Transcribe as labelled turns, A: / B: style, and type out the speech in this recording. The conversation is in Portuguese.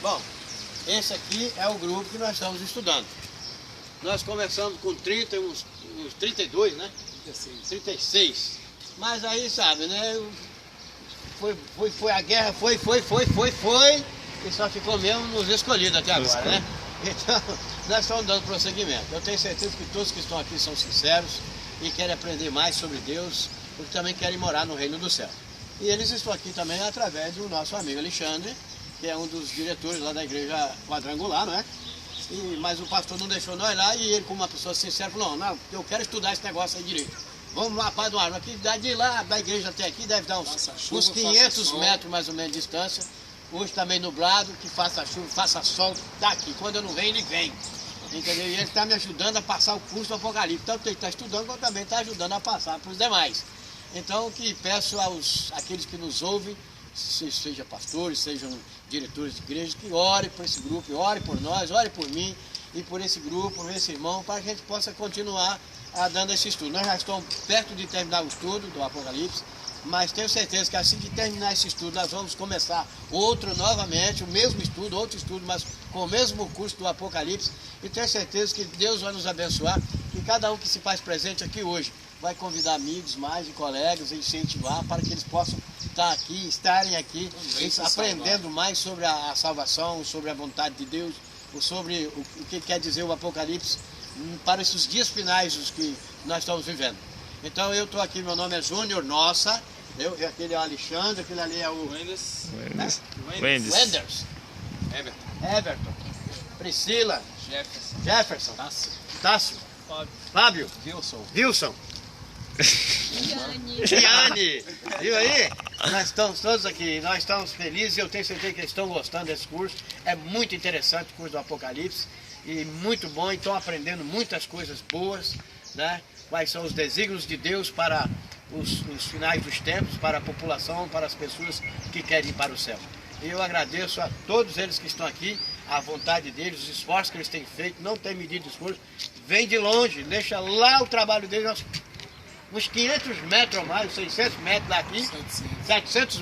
A: Bom, esse aqui é o grupo que nós estamos estudando. Nós começamos com 30, uns 32, né? 36. Mas aí, sabe, né? Foi a guerra, foi, e só ficou mesmo nos escolhidos até agora, né? Então, nós estamos dando prosseguimento. Eu tenho certeza que todos que estão aqui são sinceros e querem aprender mais sobre Deus, porque também querem morar no reino do céu. E eles estão aqui também através do nosso amigo Alexandre, que é um dos diretores lá da igreja quadrangular, não é? Mas o pastor não deixou nós lá e ele, como uma pessoa sincera, falou, não, eu quero estudar esse negócio aí direito. Vamos lá, Pai do Ar, aqui de lá da igreja até aqui deve dar uns 500 metros mais ou menos de distância. Hoje também nublado, que faça chuva, faça sol, tá aqui. Quando eu não venho, ele vem. Entendeu? E ele está me ajudando a passar o curso do Apocalipse. Tanto ele está estudando, como também está ajudando a passar para os demais. Então, que peço àqueles que nos ouvem, sejam pastores, sejam diretores de igreja, que orem por esse grupo, orem por nós, orem por mim e por esse grupo, por esse irmão, para que a gente possa continuar dando esse estudo. Nós já estamos perto de terminar o estudo do Apocalipse, mas tenho certeza que assim que terminar esse estudo, nós vamos começar outro novamente, o mesmo estudo, outro estudo, mas com o mesmo curso do Apocalipse, e tenho certeza que Deus vai nos abençoar, e cada um que se faz presente aqui hoje vai convidar amigos mais e colegas e incentivar para que eles possam estarem aqui aprendendo mais sobre a salvação, sobre a vontade de Deus, sobre o que quer dizer o Apocalipse para esses dias finais os que nós estamos vivendo. Então eu estou aqui, meu nome é Júnior Nossa, aquele é o Alexandre, aquele ali é o Wenders, Everton, Priscila, Jefferson, Tássio, Fábio, Wilson. Giane, viu aí? Nós estamos todos aqui, nós estamos felizes e eu tenho certeza que eles estão gostando desse curso. É muito interessante o curso do Apocalipse e muito bom, e estão aprendendo muitas coisas boas, né? Quais são os desígnios de Deus para os finais dos tempos, para a população, para as pessoas que querem ir para o céu. E eu agradeço a todos eles que estão aqui, a vontade deles, os esforços que eles têm feito, não têm medido esforço, vem de longe, deixa lá o trabalho deles, uns 500 metros ou mais, 600 metros daqui, 700 metros.